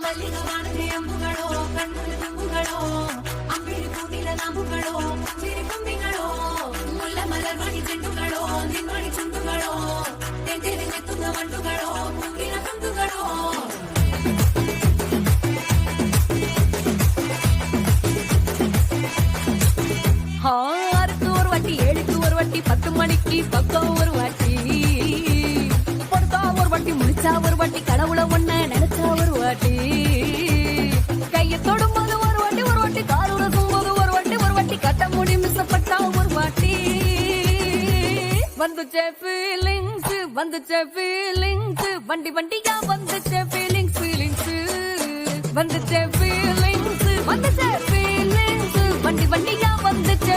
மல்லிகவானது அம்புகளோ கண்ணுல தும்புகளோ அம்பிழி பூட்டில நாம்புகளோ சிறு கும்பிகளோ முல்ல மலர் மணி செண்டுகளோ நின்மணி சுண்டுகளோ தெஞ்செறிஞ்செத்துங்க வண்டுகளோ பூங்கின துண்டுகளோ ஆறுக்கு ஒரு வாட்டி 7க்கு ஒரு வாட்டி 10 மணிக்கு பக்கம் ஒரு வாட்டி பொறுத்தா ஒரு வாட்டி முடிச்சா ஒரு வாட்டி கடவுளை ஒண்ண நினைச்சா ஒரு வாட்டி கையை தொடும்போது ஒரு வாட்டி காலூர போகும்போது ஒரு வாட்டி கட்ட முடி மிசப்பட்டா ஒரு வாட்டி வந்துச்சே ஃபீலிங்ஸ் வண்டி வண்டியா வந்துச்சே ஃபீலிங்ஸ் வந்துச்சே ஃபீலிங்ஸ் வண்டி வண்டியா வந்துச்சே